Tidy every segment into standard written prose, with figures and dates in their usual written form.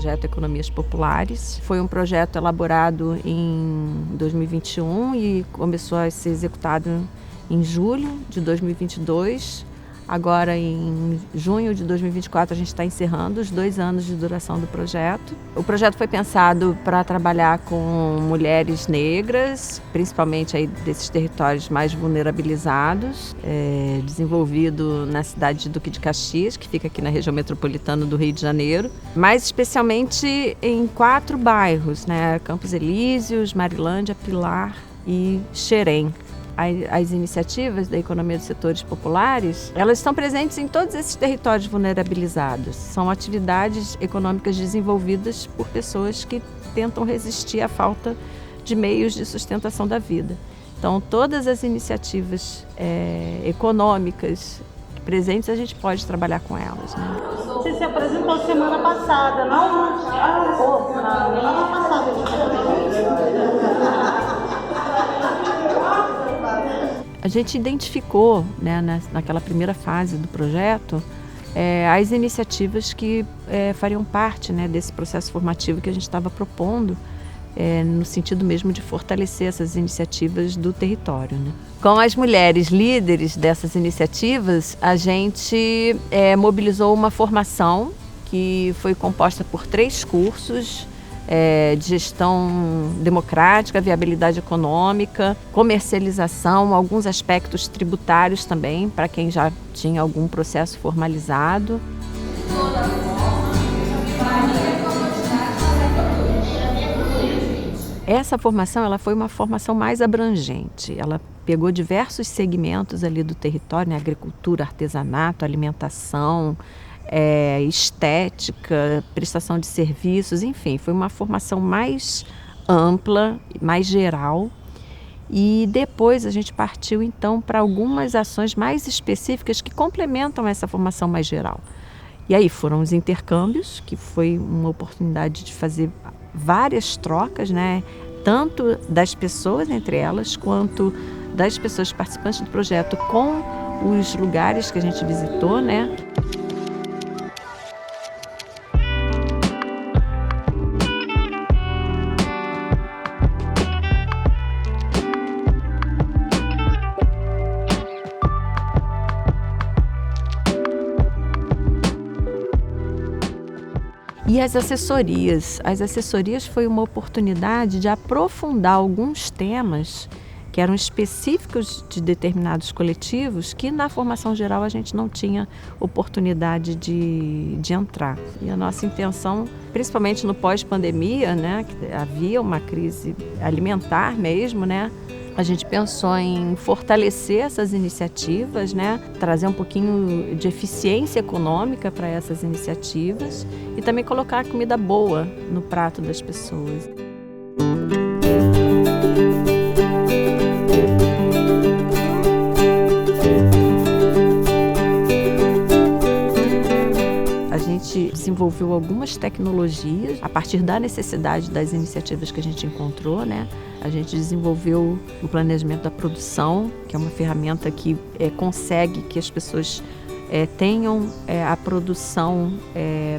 projeto Economias Populares. Foi um projeto elaborado em 2021 e começou a ser executado em julho de 2022. Agora, em junho de 2024, a gente está encerrando os 2 anos de duração do projeto. O projeto foi pensado para trabalhar com mulheres negras, principalmente aí desses territórios mais vulnerabilizados, desenvolvido na cidade de Duque de Caxias, que fica aqui na região metropolitana do Rio de Janeiro, mais especialmente em 4 bairros, né? Campos Elíseos, Marilândia, Pilar e Xerém. As iniciativas da economia dos setores populares, elas estão presentes em todos esses territórios vulnerabilizados. São atividades econômicas desenvolvidas por pessoas que tentam resistir à falta de meios de sustentação da vida. Então, todas as iniciativas econômicas presentes, a gente pode trabalhar com elas, né? Você se apresentou semana passada, não? Semana passada. A gente identificou, né, naquela primeira fase do projeto, as iniciativas que fariam parte, né, desse processo formativo que a gente estava propondo, no sentido mesmo de fortalecer essas iniciativas do território, né? Com as mulheres líderes dessas iniciativas, a gente mobilizou uma formação que foi composta por 3 cursos, de gestão democrática, viabilidade econômica, comercialização, alguns aspectos tributários também, para quem já tinha algum processo formalizado. Essa formação, ela foi uma formação mais abrangente. Ela pegou diversos segmentos ali do território, né? Agricultura, artesanato, alimentação, estética, prestação de serviços, enfim, foi uma formação mais ampla, mais geral. E depois a gente partiu então para algumas ações mais específicas que complementam essa formação mais geral. E aí foram os intercâmbios, que foi uma oportunidade de fazer várias trocas, né? Tanto das pessoas entre elas, quanto das pessoas participantes do projeto com os lugares que a gente visitou, né? E as assessorias foi uma oportunidade de aprofundar alguns temas que eram específicos de determinados coletivos que na formação geral a gente não tinha oportunidade de entrar. E a nossa intenção, principalmente no pós-pandemia, né, que havia uma crise alimentar mesmo, né? A gente pensou em fortalecer essas iniciativas, né? Trazer um pouquinho de eficiência econômica para essas iniciativas e também colocar comida boa no prato das pessoas. A gente desenvolveu algumas tecnologias a partir da necessidade das iniciativas que a gente encontrou, né? A gente desenvolveu o planejamento da produção, que é uma ferramenta que consegue que as pessoas tenham a produção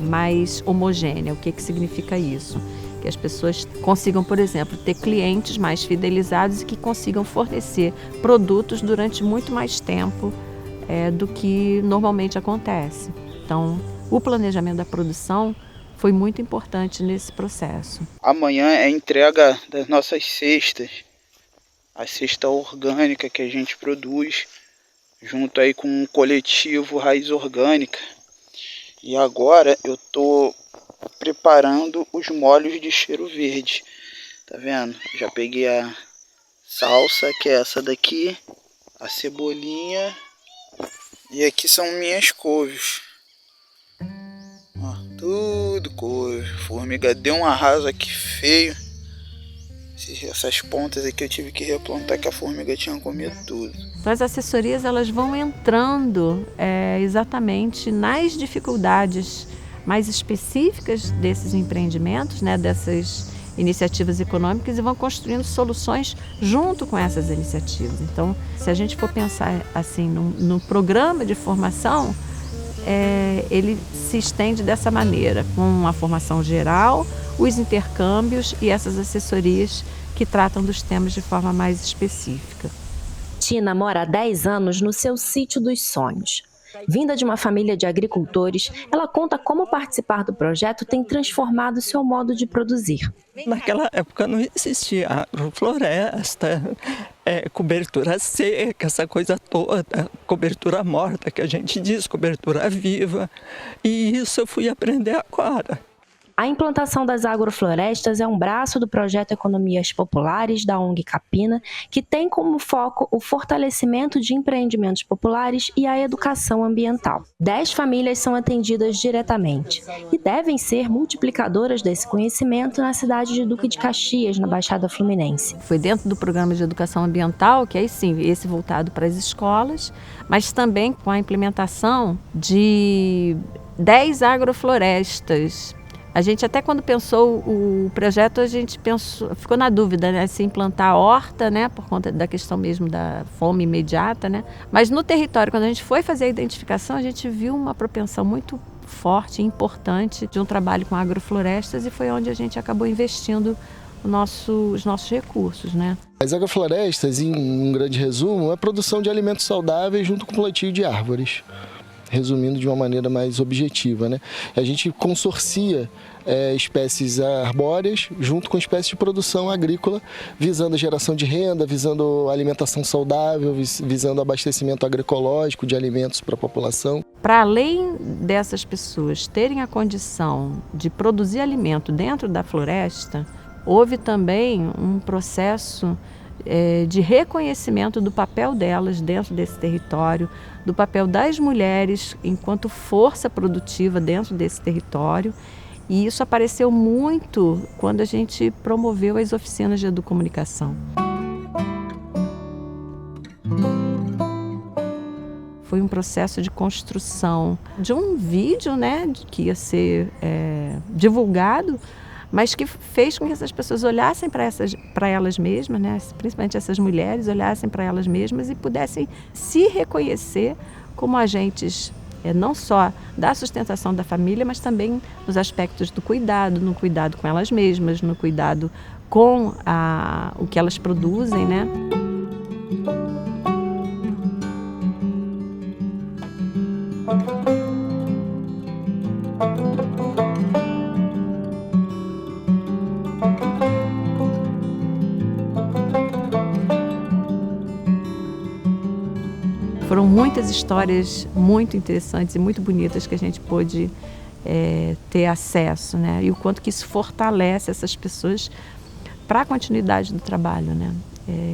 mais homogênea. O que significa isso? Que as pessoas consigam, por exemplo, ter clientes mais fidelizados e que consigam fornecer produtos durante muito mais tempo do que normalmente acontece. Então, o planejamento da produção foi muito importante nesse processo. Amanhã é a entrega das nossas cestas, a cesta orgânica que a gente produz, junto aí com o coletivo Raiz Orgânica. E agora eu estou preparando os molhos de cheiro verde, tá vendo? Já peguei a salsa, que é essa daqui, a cebolinha, e aqui são minhas couves. Ó, tudo couve. Formiga deu um arraso aqui feio. Essas pontas aqui eu tive que replantar, que a formiga tinha comido tudo. Então, as assessorias elas vão entrando exatamente nas dificuldades mais específicas desses empreendimentos, né, dessas iniciativas econômicas, e vão construindo soluções junto com essas iniciativas. Então, se a gente for pensar assim no programa de formação, ele se estende dessa maneira, com a formação geral, os intercâmbios e essas assessorias que tratam dos temas de forma mais específica. Tina mora há 10 anos no seu sítio dos sonhos. Vinda de uma família de agricultores, ela conta como participar do projeto tem transformado seu modo de produzir. Naquela época não existia agrofloresta, cobertura seca, essa coisa toda, cobertura morta que a gente diz, cobertura viva. E isso eu fui aprender agora. A implantação das agroflorestas é um braço do projeto Economias Populares da ONG Capina, que tem como foco o fortalecimento de empreendimentos populares e a educação ambiental. 10 famílias são atendidas diretamente e devem ser multiplicadoras desse conhecimento na cidade de Duque de Caxias, na Baixada Fluminense. Foi dentro do programa de educação ambiental, que aí sim, esse voltado para as escolas, mas também com a implementação de 10 agroflorestas. A gente até quando pensou o projeto, a gente ficou na dúvida, né, se implantar a horta, né, por conta da questão mesmo da fome imediata, né. Mas no território, quando a gente foi fazer a identificação, a gente viu uma propensão muito forte e importante de um trabalho com agroflorestas e foi onde a gente acabou investindo os nossos recursos, né. As agroflorestas, em um grande resumo, é a produção de alimentos saudáveis junto com o plantio de árvores. Resumindo de uma maneira mais objetiva, né? A gente consorcia espécies arbóreas junto com espécies de produção agrícola, visando a geração de renda, visando alimentação saudável, visando abastecimento agroecológico de alimentos para a população. Para além dessas pessoas terem a condição de produzir alimento dentro da floresta, houve também um processo de reconhecimento do papel delas dentro desse território, do papel das mulheres enquanto força produtiva dentro desse território. E isso apareceu muito quando a gente promoveu as oficinas de educomunicação. Foi um processo de construção de um vídeo, né, que ia ser divulgado, mas que fez com que essas pessoas olhassem para elas mesmas, né? Principalmente essas mulheres, olhassem para elas mesmas e pudessem se reconhecer como agentes não só da sustentação da família, mas também nos aspectos do cuidado, no cuidado com elas mesmas, no cuidado com o que elas produzem, né? Foram muitas histórias muito interessantes e muito bonitas que a gente pôde ter acesso, né? E o quanto que isso fortalece essas pessoas para a continuidade do trabalho, né?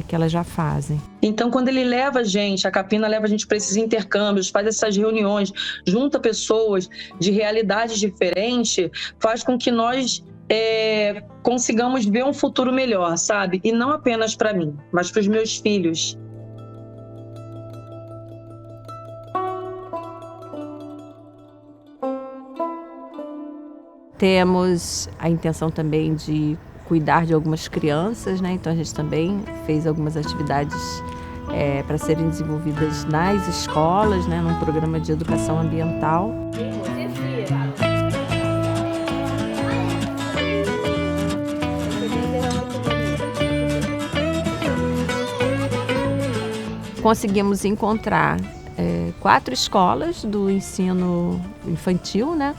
Que elas já fazem. Então, quando ele leva a gente, a Capina leva a gente para esses intercâmbios, faz essas reuniões, junta pessoas de realidades diferentes, faz com que nós consigamos ver um futuro melhor, sabe? E não apenas para mim, mas para os meus filhos. Temos a intenção também de cuidar de algumas crianças, né? Então a gente também fez algumas atividades para serem desenvolvidas nas escolas, né? Num programa de educação ambiental. Conseguimos encontrar 4 escolas do ensino infantil, né?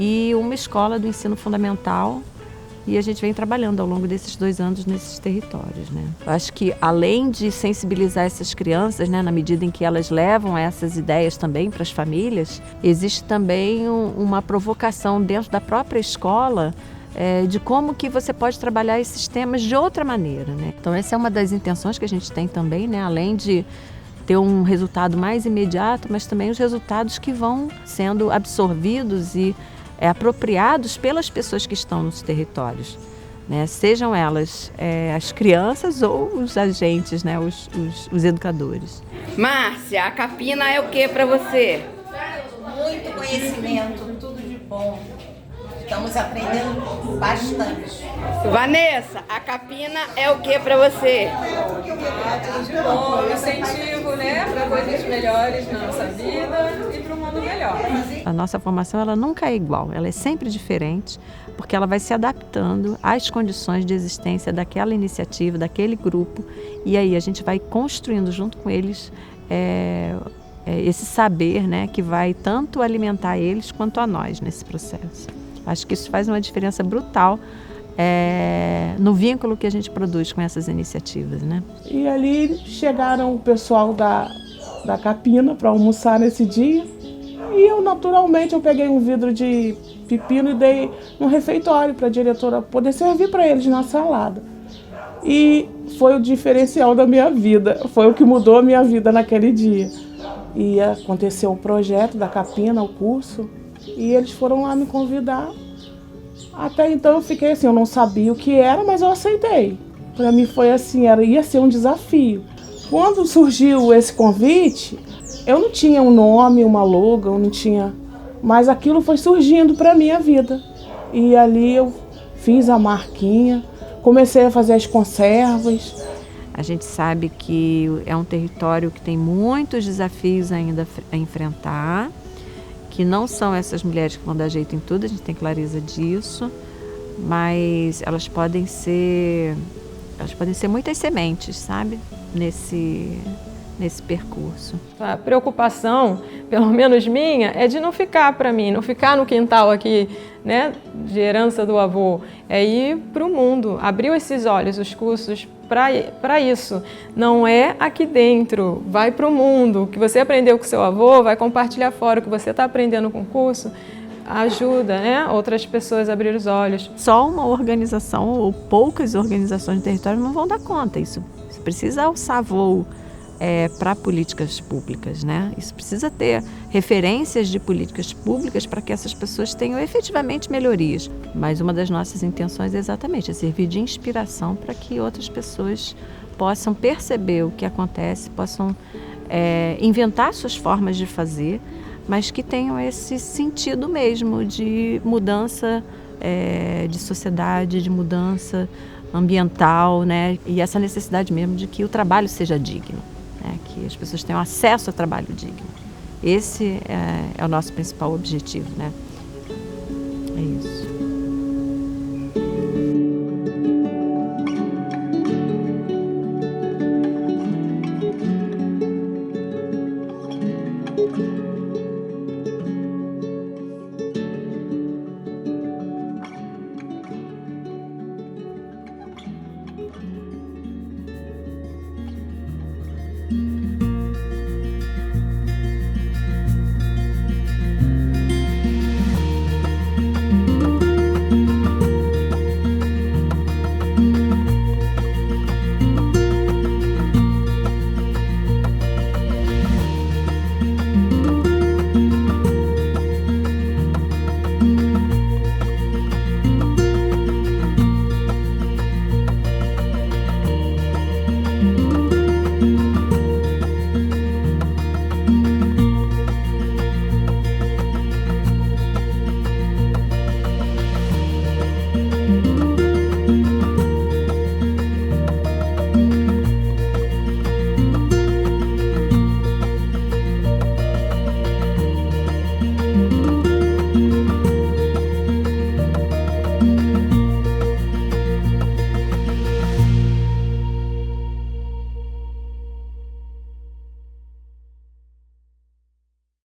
E uma escola do ensino fundamental, e a gente vem trabalhando ao longo desses 2 anos nesses territórios, né? Eu acho que além de sensibilizar essas crianças, né, na medida em que elas levam essas ideias também para as famílias, existe também uma provocação dentro da própria escola de como que você pode trabalhar esses temas de outra maneira, né? Então essa é uma das intenções que a gente tem também, né? Além de ter um resultado mais imediato, mas também os resultados que vão sendo absorvidos e apropriados pelas pessoas que estão nos territórios, né? Sejam elas as crianças ou os agentes, né? Os educadores. Márcia, a Capina é o que para você? Muito conhecimento, tudo de bom. Estamos aprendendo bastante. Vanessa, a Capina é o que para você? Tudo de bom, incentivo, né? Para coisas melhores na nossa vida e para uma mundo melhor. A nossa formação ela nunca é igual, ela é sempre diferente, porque ela vai se adaptando às condições de existência daquela iniciativa, daquele grupo, e aí a gente vai construindo junto com eles esse saber, né, que vai tanto alimentar eles quanto a nós nesse processo. Acho que isso faz uma diferença brutal no vínculo que a gente produz com essas iniciativas, né? E ali chegaram o pessoal da Capina para almoçar nesse dia. E eu, naturalmente, eu peguei um vidro de pepino e dei um refeitório para a diretora poder servir para eles na salada. E foi o diferencial da minha vida, foi o que mudou a minha vida naquele dia. E aconteceu um projeto da Capina, o curso, e eles foram lá me convidar. Até então eu fiquei assim, eu não sabia o que era, mas eu aceitei. Para mim foi assim, ia ser um desafio. Quando surgiu esse convite, eu não tinha um nome, uma logo, eu não tinha... Mas aquilo foi surgindo para a minha vida. E ali eu fiz a marquinha, comecei a fazer as conservas. A gente sabe que é um território que tem muitos desafios ainda a enfrentar, que não são essas mulheres que vão dar jeito em tudo, a gente tem clareza disso, mas elas podem ser muitas sementes, sabe? Nesse percurso. A preocupação, pelo menos minha, é de não ficar para mim, não ficar no quintal aqui, né, de herança do avô, é ir para o mundo. Abriu esses olhos, os cursos, para isso. Não é aqui dentro, vai para o mundo. O que você aprendeu com seu avô, vai compartilhar fora. O que você está aprendendo com o curso, ajuda, né, outras pessoas a abrir os olhos. Só uma organização ou poucas organizações de território não vão dar conta. Isso precisa alçar voo para políticas públicas, né? Isso precisa ter referências de políticas públicas para que essas pessoas tenham efetivamente melhorias. Mas uma das nossas intenções é exatamente servir de inspiração para que outras pessoas possam perceber o que acontece, possam inventar suas formas de fazer, mas que tenham esse sentido mesmo de mudança de sociedade, de mudança ambiental, né? E essa necessidade mesmo de que o trabalho seja digno. Que as pessoas tenham acesso a trabalho digno. Esse é o nosso principal objetivo, né? É isso.